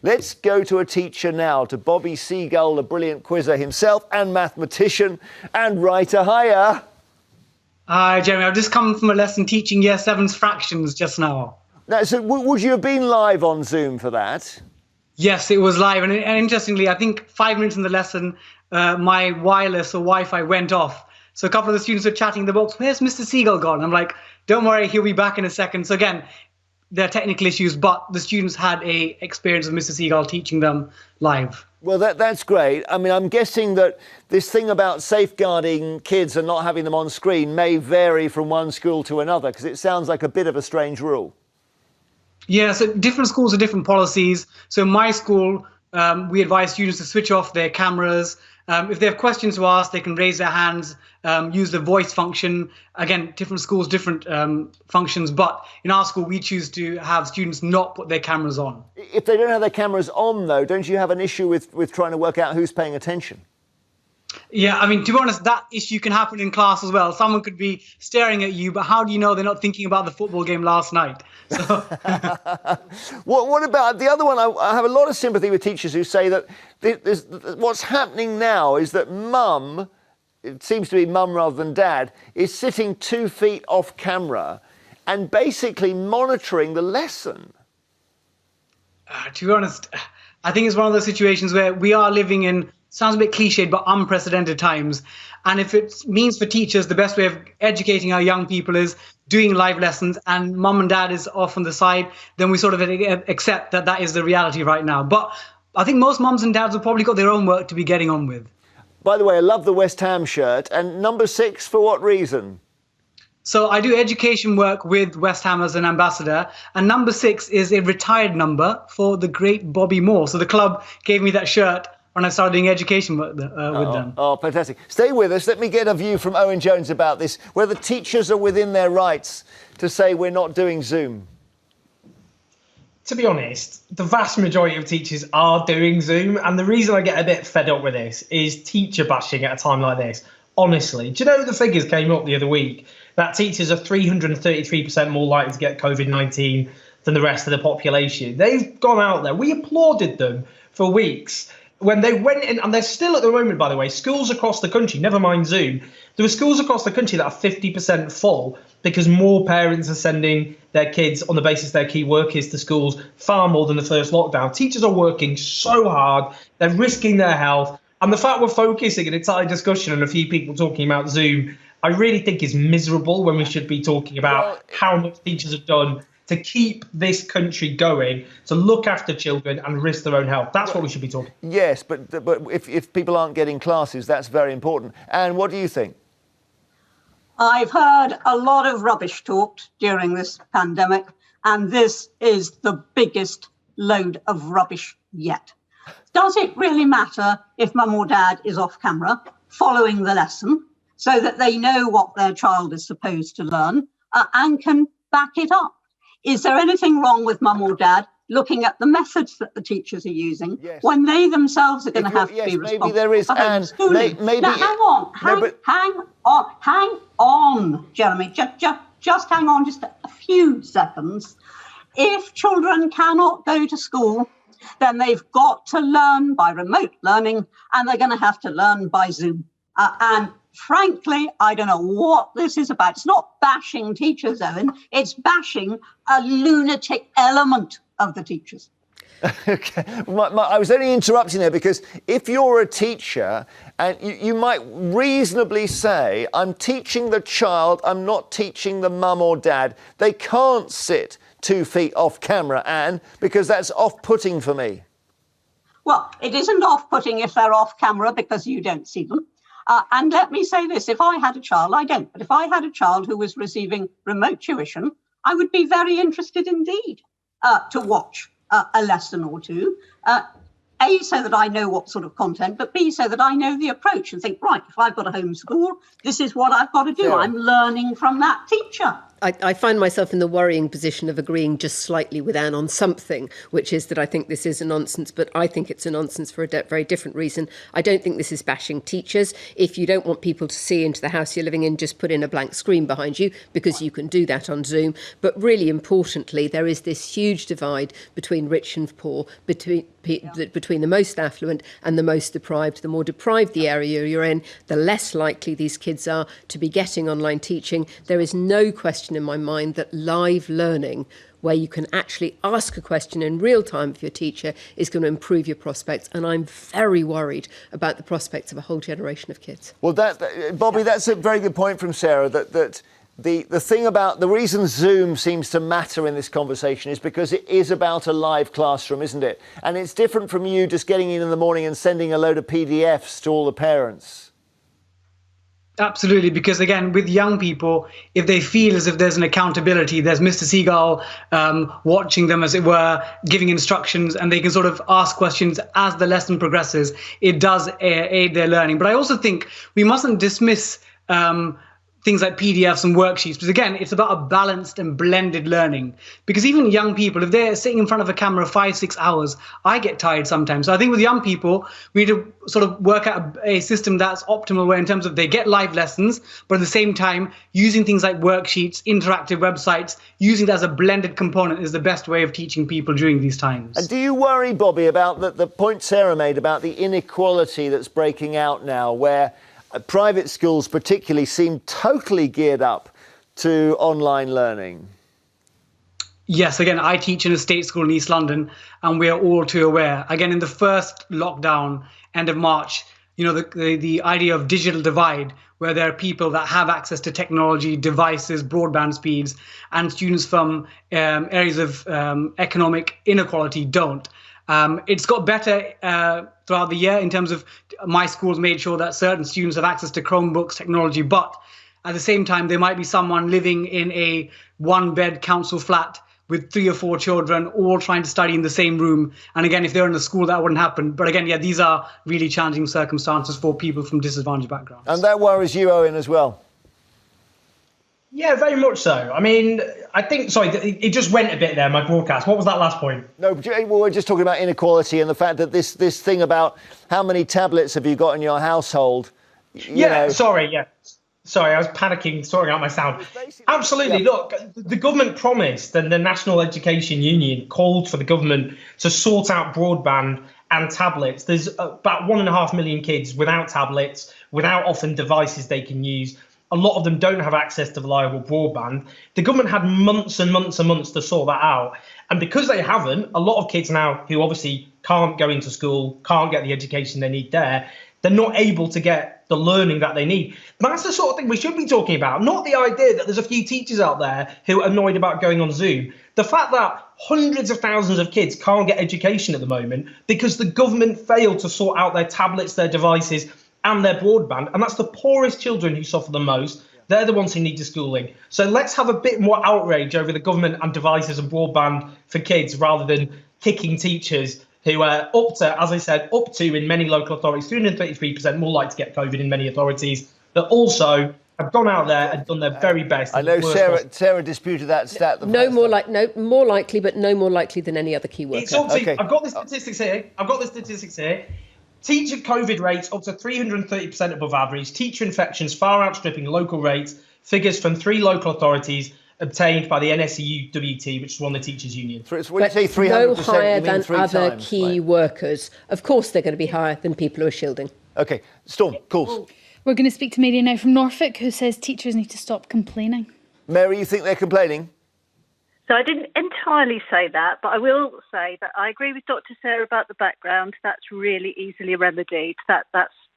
Let's go to a teacher now, to Bobby Seagull, the brilliant quizzer himself and mathematician and writer. Hiya. Hi, Jeremy. I've just come from a lesson teaching Year 7's fractions just now. Now, so would you have been live on Zoom for that? Yes, it was live. And interestingly, I think 5 minutes in the lesson, my wireless or Wi-Fi went off. So a couple of the students were chatting in the box, where's Mr. Seagull gone? I'm like, don't worry, he'll be back in a second. So again, there are technical issues, but the students had a experience of Mr. Seagull teaching them live. Well, that's great. I mean, I'm guessing that this thing about safeguarding kids and not having them on screen may vary from one school to another, because it sounds like a bit of a strange rule. Yeah, so different schools have different policies. So in my school, we advise students to switch off their cameras. If they have questions to ask, they can raise their hands, use the voice function. Again, different schools, different functions. But in our school, we choose to have students not put their cameras on. If they don't have their cameras on, though, don't you have an issue with trying to work out who's paying attention? Yeah, I mean, to be honest, that issue can happen in class as well. Someone could be staring at you, but how do you know they're not thinking about the football game last night? So What about the other one? I have a lot of sympathy with teachers who say that what's happening now is that mum, it seems to be mum rather than dad, is sitting 2 feet off camera and basically monitoring the lesson. To be honest, I think it's one of those situations where we are living in, sounds a bit cliched, but unprecedented times. And if it means for teachers, the best way of educating our young people is doing live lessons and mum and dad is off on the side, then we sort of accept that that is the reality right now. But I think most mums and dads have probably got their own work to be getting on with. By the way, I love the West Ham shirt. And number 6, for what reason? So I do education work with West Ham as an ambassador, and number 6 is a retired number for the great Bobby Moore. So the club gave me that shirt when I started doing education work with them. Oh, fantastic. Stay with us. Let me get a view from Owen Jones about this, whether teachers are within their rights to say we're not doing Zoom. To be honest, the vast majority of teachers are doing Zoom. And the reason I get a bit fed up with this is teacher bashing at a time like this. Honestly, do you know the figures came up the other week that teachers are 333% more likely to get COVID-19 than the rest of the population? They've gone out there. We applauded them for weeks when they went in, and they're still at the moment, by the way, schools across the country, never mind Zoom, there are schools across the country that are 50% full because more parents are sending their kids on the basis their key work is to schools far more than the first lockdown. Teachers are working so hard, they're risking their health. And the fact we're focusing an entire discussion on a few people talking about Zoom, I really think is miserable when we should be talking about how much teachers have done to keep this country going, to look after children and risk their own health. That's what we should be talking about. Yes, but if people aren't getting classes, that's very important. And what do you think? I've heard a lot of rubbish talked during this pandemic, and this is the biggest load of rubbish yet. Does it really matter if mum or dad is off camera following the lesson so that they know what their child is supposed to learn and can back it up? Is there anything wrong with mum or dad looking at the methods that the teachers are using when they themselves are going to have to be responsible? Maybe there is, and maybe. Now, hang on, Jeremy. Just hang on just a few seconds. If children cannot go to school, then they've got to learn by remote learning, and they're going to have to learn by Zoom. And frankly, I don't know what this is about. It's not bashing teachers, Owen. It's bashing a lunatic element of the teachers. Okay. I was only interrupting there because if you're a teacher and you might reasonably say, I'm teaching the child, I'm not teaching the mum or dad. They can't sit 2 feet off camera, Anne, because that's off-putting for me. Well, it isn't off-putting if they're off camera because you don't see them. And let me say this, if I had a child, I don't, but if I had a child who was receiving remote tuition, I would be very interested indeed to watch a lesson or two. A, so that I know what sort of content, but B, so that I know the approach and think, right, if I've got a home school, this is what I've got to do. Yeah. I'm learning from that teacher. I find myself in the worrying position of agreeing just slightly with Anne on something, which is that I think this is a nonsense, but I think it's a nonsense for a very different reason. I don't think this is bashing teachers. If you don't want people to see into the house you're living in, just put in a blank screen behind you, because you can do that on Zoom. But really importantly, there is this huge divide between rich and poor, between the most affluent and the most deprived. The more deprived the area you're in, the less likely these kids are to be getting online teaching. There is no question in my mind that live learning, where you can actually ask a question in real time of your teacher, is going to improve your prospects. And I'm very worried about the prospects of a whole generation of kids. Well, Bobby, that's a very good point from Sarah, that the thing about the reason Zoom seems to matter in this conversation is because it is about a live classroom, isn't it? And it's different from you just getting in the morning and sending a load of PDFs to all the parents. Absolutely, because again, with young people, if they feel as if there's an accountability, there's Mr. Seagull watching them, as it were, giving instructions, and they can sort of ask questions as the lesson progresses, it does aid their learning. But I also think we mustn't dismiss things like PDFs and worksheets, because again, it's about a balanced and blended learning. Because even young people, if they're sitting in front of a camera 5-6 hours, I get tired sometimes. So I think with young people, we need to sort of work out a system that's optimal, where in terms of they get live lessons, but at the same time, using things like worksheets, interactive websites, using that as a blended component is the best way of teaching people during these times. And do you worry, Bobby, about the point Sarah made about the inequality that's breaking out now, where private schools particularly seem totally geared up to online learning? Yes, again, I teach in a state school in East London, and we are all too aware. Again, in the first lockdown, end of March, you know, the idea of digital divide, where there are people that have access to technology, devices, broadband speeds, and students from areas of economic inequality don't. It's got better throughout the year in terms of my school's made sure that certain students have access to Chromebooks technology, but at the same time, there might be someone living in a one-bed council flat with 3 or 4 children all trying to study in the same room. And again, if they're in a school, that wouldn't happen. But again, yeah, these are really challenging circumstances for people from disadvantaged backgrounds. And that worries you, Owen, as well? Yeah, very much so. I mean, I think, sorry, it just went a bit there, my broadcast. What was that last point? No, well, we're just talking about inequality and the fact that this thing about how many tablets have you got in your household. Sorry, I was panicking, sorting out my sound. Absolutely. Yeah. Look, the government promised, and the National Education Union called for the government to sort out broadband and tablets. There's about 1.5 million kids without tablets, without often devices they can use. A lot of them don't have access to reliable broadband. The government had months and months and months to sort that out. And because they haven't, a lot of kids now who obviously can't go into school, can't get the education they need there, they're not able to get the learning that they need. That's the sort of thing we should be talking about, not the idea that there's a few teachers out there who are annoyed about going on Zoom. The fact that hundreds of thousands of kids can't get education at the moment because the government failed to sort out their tablets, their devices, and their broadband, and that's the poorest children who suffer the most. They're the ones who need the schooling. So let's have a bit more outrage over the government and devices and broadband for kids, rather than kicking teachers who are up to, in many local authorities, 333% more likely to get COVID in many authorities, that also have gone out there and done their very best. I know Sarah disputed that stat. More likely, but no more likely than any other key worker. It's okay. I've got the statistics here. Teacher COVID rates up to 330% above average. Teacher infections far outstripping local rates. Figures from 3 local authorities obtained by the NSEUWT, which is one of the teachers' unions. So when you say 300%, no higher than other times, key workers. Of course, they're going to be higher than people who are shielding. OK, Storm, cool. We're going to speak to Mary now from Norfolk, who says teachers need to stop complaining. Mary, you think they're complaining? So I didn't entirely say that, but I will say that I agree with Dr. Sarah about the background. That's really easily remedied. That's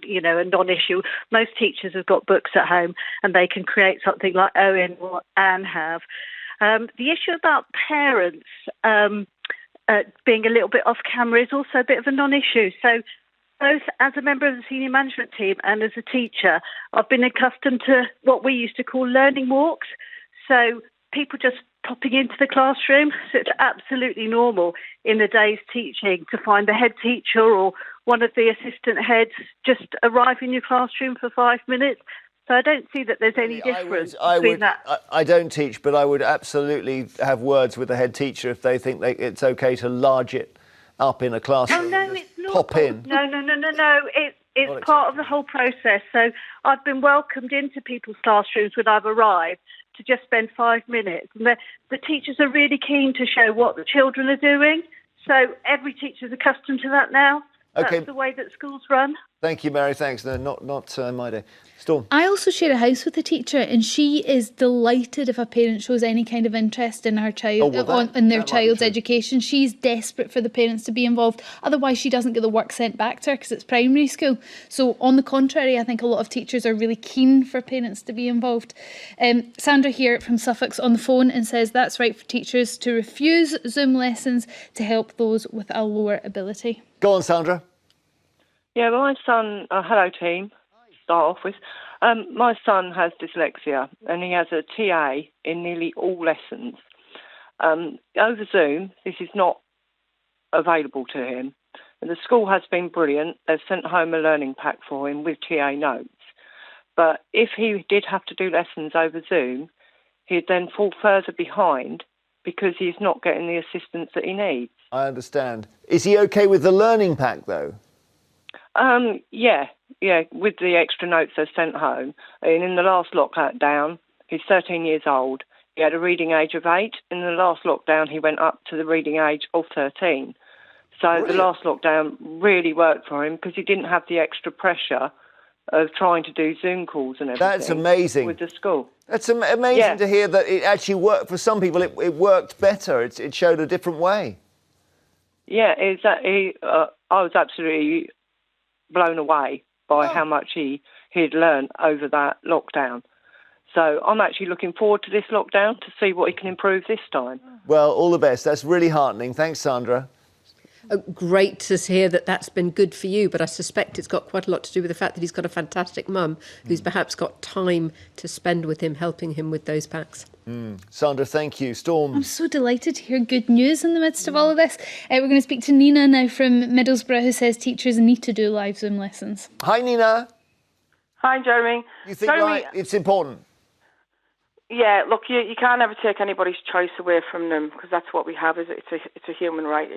a non-issue. Most teachers have got books at home and they can create something like Owen or Anne have. The issue about parents being a little bit off camera is also a bit of a non-issue. So both as a member of the senior management team and as a teacher, I've been accustomed to what we used to call learning walks. So people just popping into the classroom. So it's absolutely normal in the day's teaching to find the head teacher or one of the assistant heads just arrive in your classroom for 5 minutes, So I don't see that there's any difference between that. I don't teach, but I would absolutely have words with the head teacher if they think it's okay to large it up in a classroom. Oh, no, it's not. Pop in. No. It's part of the whole process. So I've been welcomed into people's classrooms when I've arrived to just spend 5 minutes. And the teachers are really keen to show what the children are doing. So every teacher's accustomed to that now. Okay. That's the way that schools run. Thank you, Mary. Thanks. No, not my day. Storm. I also share a house with a teacher, and she is delighted if a parent shows any kind of interest in her child, in their child's education. She's desperate for the parents to be involved. Otherwise, she doesn't get the work sent back to her because it's primary school. So, on the contrary, I think a lot of teachers are really keen for parents to be involved. Sandra here from Suffolk's on the phone and says that's right for teachers to refuse Zoom lessons to help those with a lower ability. Go on, Sandra. Yeah, my son, hello team, start off with. My son has dyslexia and he has a TA in nearly all lessons. Over Zoom, this is not available to him. And the school has been brilliant. They've sent home a learning pack for him with TA notes. But if he did have to do lessons over Zoom, he'd then fall further behind because he's not getting the assistance that he needs. I understand. Is he okay with the learning pack, though? Yeah, with the extra notes they've sent home. And in the last lockdown, he's 13 years old. He had a reading age of 8. In the last lockdown, he went up to the reading age of 13. So Brilliant. The last lockdown really worked for him because he didn't have the extra pressure of trying to do Zoom calls and everything. That's amazing. With the school. That's amazing to hear that it actually worked. For some people, it worked better. It showed a different way. Yeah, exactly. I was absolutely blown away by how much he'd learned over that lockdown. So I'm actually looking forward to this lockdown to see what he can improve this time. Well, all the best. That's really heartening. Thanks, Sandra. Great to hear that that's been good for you, but I suspect it's got quite a lot to do with the fact that he's got a fantastic mum who's perhaps got time to spend with him, helping him with those packs. Sandra, thank you. Storm. I'm so delighted to hear good news in the midst of all of this. We're going to speak to Nina now from Middlesbrough, who says teachers need to do live Zoom lessons. Hi, Nina. Hi, Jeremy. You think it's important? Yeah, look, you can't ever take anybody's choice away from them because that's what we have. It's a human right.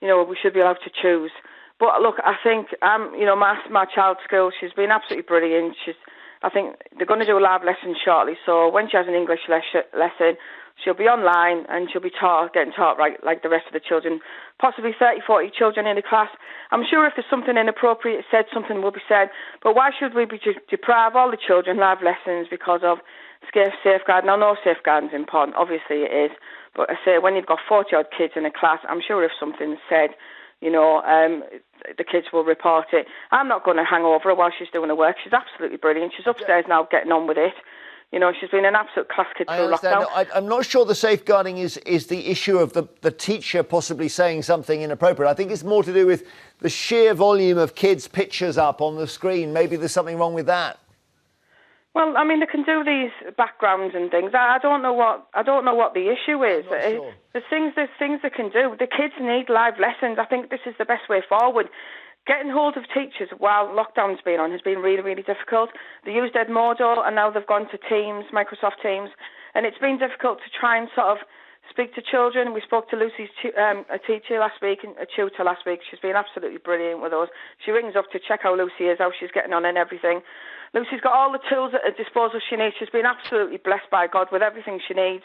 We should be allowed to choose. But look, I think my child's school, she's been absolutely brilliant. I think they're going to do a live lesson shortly. So when she has an English lesson, she'll be online and she'll be getting taught right like the rest of the children, possibly 30, 40 children in the class. I'm sure if there's something inappropriate said, something will be said. But why should we deprive all the children live lessons because of safeguarding? I know safeguarding is important, obviously it is. But I say when you've got 40-odd kids in a class, I'm sure if something's said, the kids will report it. I'm not going to hang over her while she's doing her work. She's absolutely brilliant. She's upstairs now getting on with it. She's been an absolute class kid through lockdown. No, I'm not sure the safeguarding is the issue of the teacher possibly saying something inappropriate. I think it's more to do with the sheer volume of kids' pictures up on the screen. Maybe there's something wrong with that. Well, I mean, they can do these backgrounds and things. I don't know what the issue is. Sure. There's things they can do. The kids need live lessons. I think this is the best way forward. Getting hold of teachers while lockdown's been on has been really, really difficult. They used Edmodo and now they've gone to Teams, Microsoft Teams, and it's been difficult to try and sort of speak to children. We spoke to Lucy's a tutor last week. She's been absolutely brilliant with us. She rings up to check how Lucy is, how she's getting on and everything. Lucy's got all the tools at her disposal she needs. She's been absolutely blessed by God with everything she needs.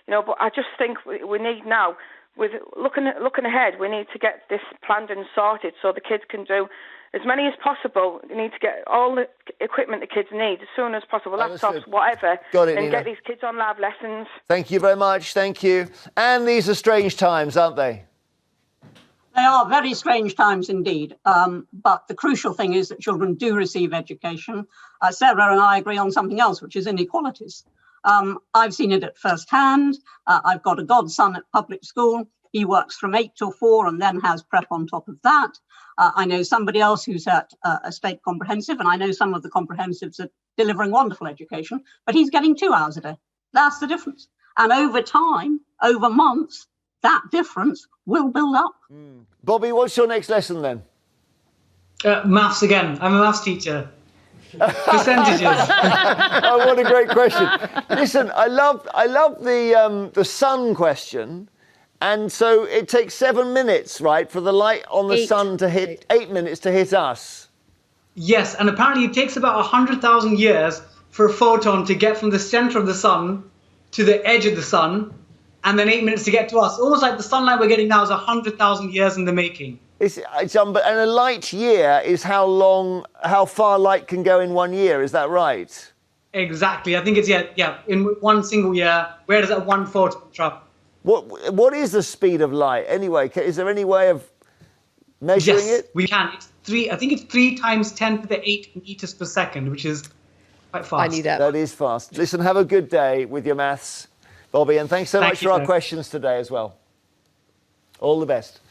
But I just think we need now, with looking ahead, we need to get this planned and sorted so the kids can do as many as possible. They need to get all the equipment the kids need as soon as possible, laptops, whatever, and Nina. get these kids on live lessons. Thank you very much. Thank you. And these are strange times, aren't they? They are very strange times indeed. But the crucial thing is that children do receive education. Sarah and I agree on something else, which is inequalities. I've seen it at first hand. I've got a godson at public school. He works from 8 till 4 and then has prep on top of that. I know somebody else who's at a state comprehensive, and I know some of the comprehensives are delivering wonderful education, but he's getting 2 hours a day. That's the difference. And over time, over months, that difference will build up. Bobby, what's your next lesson then? Maths again. I'm a maths teacher. Percentages. Oh, what a great question. Listen, I love the sun question. And so it takes 7 minutes, right, for the light on the sun to hit, 8 minutes to hit us. Yes, and apparently it takes about 100,000 years for a photon to get from the center of the sun to the edge of the sun, and then 8 minutes to get to us. Almost like the sunlight we're getting now is 100,000 years in the making. And a light year is how far light can go in 1 year, is that right? Exactly. I think it's, in one single year, where does that one photon travel? What is the speed of light anyway? Is there any way of measuring it? Yes, we can. I think it's 3 times 10 to the 8 meters per second, which is quite fast. I knew that. That is fast. Listen, have a good day with your maths, Bobby, and thanks so much for our questions today as well. All the best.